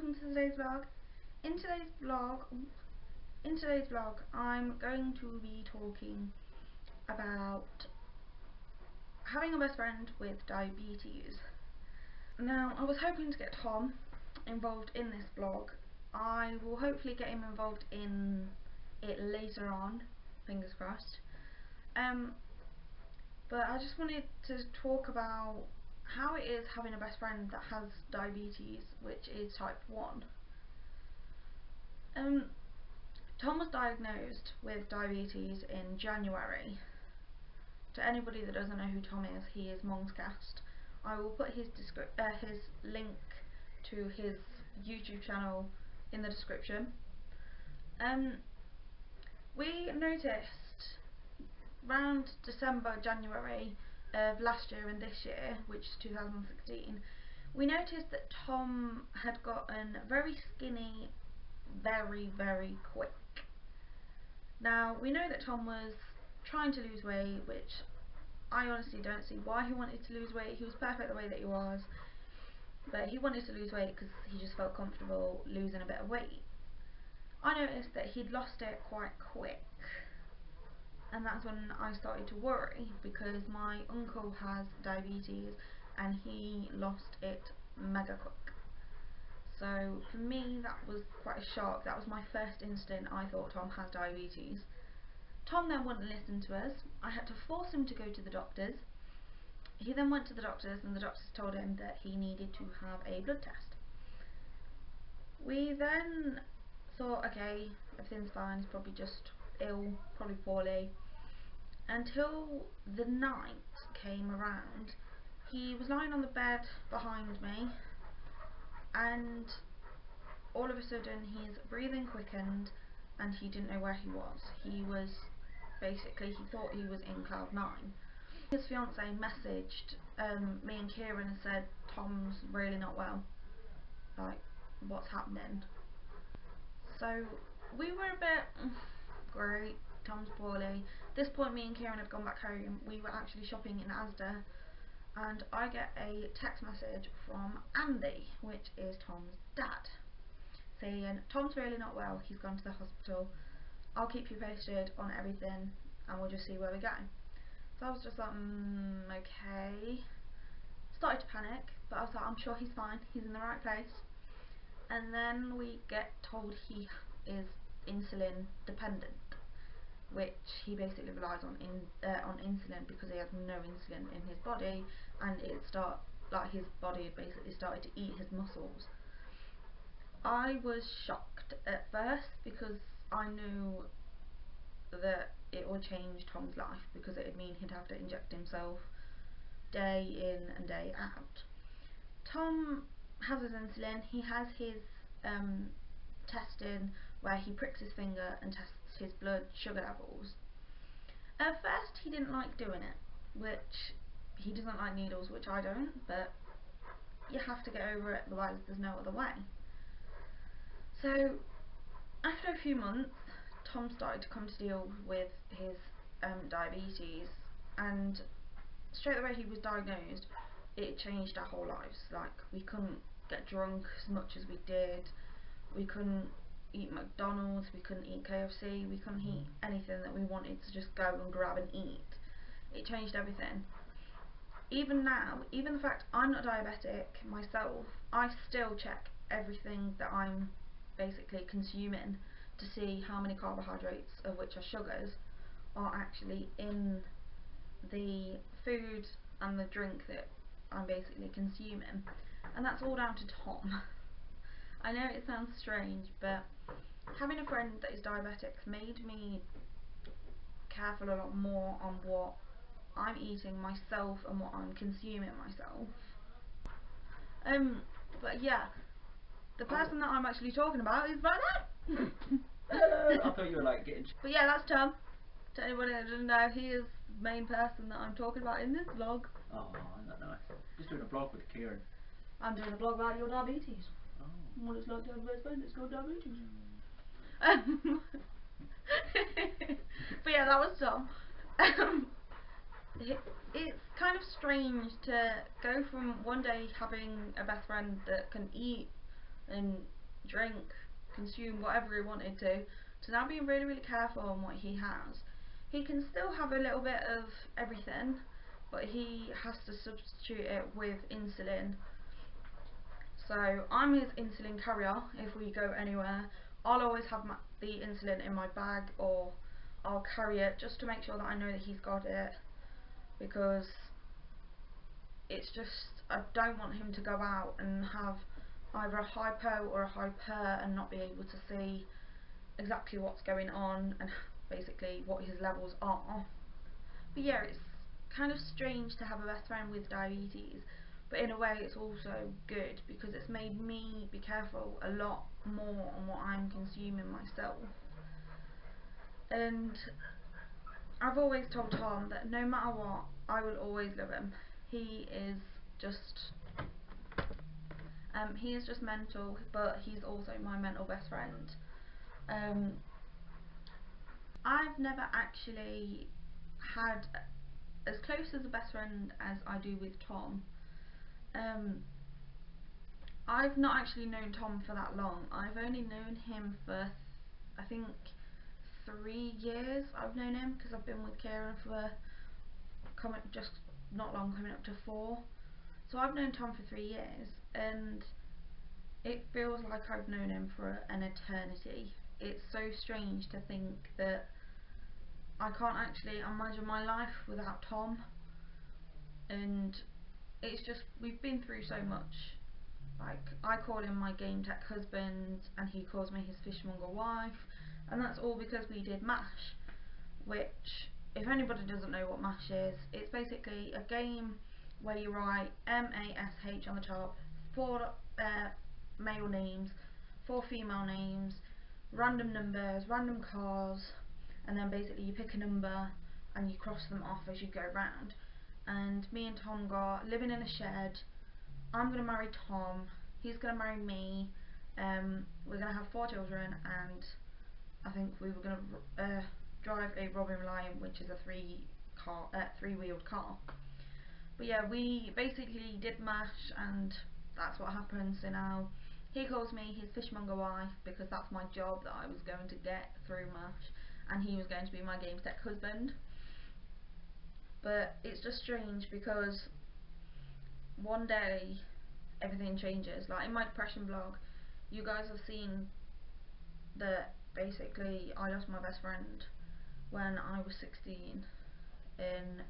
welcome to today's vlog. In today's vlog, I'm going to be talking about having a best friend with diabetes. Now, I was hoping to get Tom involved in this vlog. I will hopefully get him involved in it later on, fingers crossed. But I just wanted to talk about how it is having a best friend that has diabetes, which is type 1. Tom was diagnosed with diabetes in January. To anybody that doesn't know who Tom is, he is Mongscast. I will put his link to his YouTube channel in the description. We noticed around December, January of last year and this year, which is 2016, we noticed that Tom had gotten very skinny very, very quick. Now, we know that Tom was trying to lose weight, which I honestly don't see why he wanted to lose weight. He was perfect the way that he was, but he wanted to lose weight because he just felt comfortable losing a bit of weight. I noticed that he'd lost it quite quick, and that's when I started to worry, because my uncle has diabetes and he lost it mega quick. So for me, that was quite a shock. That was my first instant I thought Tom has diabetes. Tom then wouldn't listen to us. I had to force him to go to the doctors. He then went to the doctors and the doctors told him that he needed to have a blood test. We then thought, okay, everything's fine, he's probably just ill, probably poorly. Until the night came around, he was lying on the bed behind me, and all of a sudden his breathing quickened and he didn't know where he was. He thought he was in cloud 9. His fiancée messaged me and Kieran and said, Tom's really not well, like, what's happening? So we were a bit, great, Tom's poorly. At this point, me and Kieran had gone back home. We were actually shopping in Asda, and I get a text message from Andy, which is Tom's dad, saying, Tom's really not well, he's gone to the hospital, I'll keep you posted on everything and we'll just see where we go. So I was just like, okay. Started to panic, but I was like, I'm sure he's fine, he's in the right place. And then we get told he is insulin dependent, which he basically relies on insulin because he has no insulin in his body, and his body had basically started to eat his muscles. I was shocked at first because I knew that it would change Tom's life, because it would mean he'd have to inject himself day in and day out. Tom has his insulin. He has his testing where he pricks his finger and tests his blood sugar levels. At first he didn't like doing it, which he doesn't like needles, which I don't, but you have to get over it, otherwise there's no other way. So after a few months, Tom started to come to deal with his diabetes, and straight away he was diagnosed, it changed our whole lives. Like, we couldn't get drunk as much as we did, we couldn't eat McDonald's, we couldn't eat KFC, we couldn't eat anything that we wanted to just go and grab and eat. It changed everything. Even now, even the fact I'm not diabetic myself, I still check everything that I'm basically consuming to see how many carbohydrates, of which are sugars, are actually in the food and the drink that I'm basically consuming. And that's all down to Tom. I know it sounds strange, but having a friend that is diabetic made me careful a lot more on what I'm eating myself and what I'm consuming myself. But yeah, the person that I'm actually talking about is right now. I thought you were like getting. But yeah, that's Tom. To anybody that doesn't know, he is the main person that I'm talking about in this vlog. Oh, isn't that nice? Just doing a vlog with Kieran. I'm doing a vlog about your diabetes. Oh. What it's like to have a best friend that's got diabetes. But yeah, that was Tom. It's kind of strange to go from one day having a best friend that can eat and drink, consume whatever he wanted to now being really, really careful on what he has. He can still have a little bit of everything, but he has to substitute it with insulin. So I'm his insulin carrier. If we go anywhere, I'll always have the insulin in my bag, or I'll carry it just to make sure that I know that he's got it, because it's just, I don't want him to go out and have either a hypo or a hyper and not be able to see exactly what's going on and basically what his levels are. But yeah, it's kind of strange to have a best friend with diabetes, but in a way it's also good because it's made me be careful a lot more on what I'm consuming myself. And I've always told Tom that no matter what, I will always love him. He is just mental, but he's also my mental best friend. I've never actually had as close as a best friend as I do with Tom. I've not actually known Tom for that long. I've only known him for, I think, 3 years. I've known him because I've been with Kieran for just not long, coming up to 4. So I've known Tom for 3 years, and it feels like I've known him for an eternity. It's so strange to think that I can't actually imagine my life without Tom, and it's just, we've been through so much. Like, I call him my game tech husband and he calls me his fishmonger wife, and that's all because we did MASH, which, if anybody doesn't know what MASH is, it's basically a game where you write MASH on the top, 4 male names, 4 female names, random numbers, random cars, and then basically you pick a number and you cross them off as you go round. And me and Tom got living in a shed. I'm going to marry Tom, he's going to marry me, we're going to have 4 children, and I think we were going to drive a Robin Reliant, which is a 3-wheeled car. But yeah, we basically did MASH, and that's what happened. So now he calls me his fishmonger wife because that's my job that I was going to get through MASH, and he was going to be my games tech husband. But it's just strange because one day everything changes. Like in my depression vlog, you guys have seen that basically I lost my best friend when I was 16, and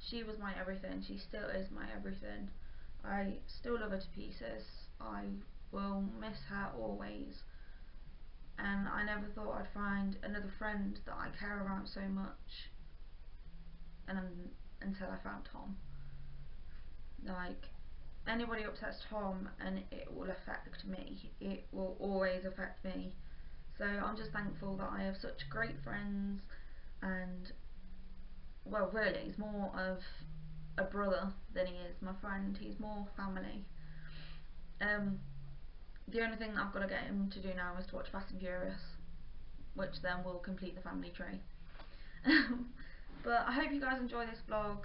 she was my everything. She still is my everything. I still love her to pieces. I will miss her always, and I never thought I'd find another friend that I care about so much, and until I found Tom. Like, anybody upsets Tom and it will affect me. It will always affect me. So I'm just thankful that I have such great friends, and well, really he's more of a brother than he is my friend. He's more family. The only thing that I've got to get him to do now is to watch Fast and Furious, which then will complete the family tree. But I hope you guys enjoy this vlog.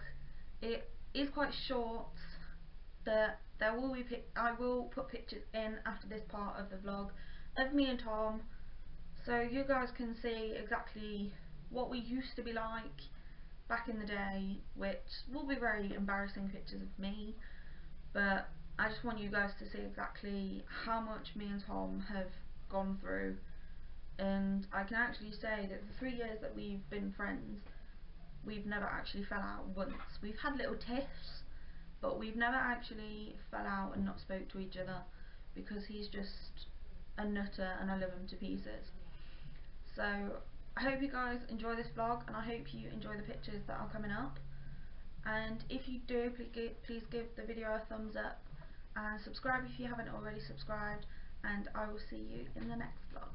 It is quite short. There will be I will put pictures in after this part of the vlog of me and Tom, so you guys can see exactly what we used to be like back in the day, which will be very embarrassing pictures of me, but I just want you guys to see exactly how much me and Tom have gone through. And I can actually say that the 3 years that we've been friends, we've never actually fell out once. We've had little tiffs, but we've never actually fell out and not spoke to each other, because he's just a nutter and I love him to pieces. So I hope you guys enjoy this vlog, and I hope you enjoy the pictures that are coming up. And if you do, please give the video a thumbs up and subscribe if you haven't already subscribed, and I will see you in the next vlog.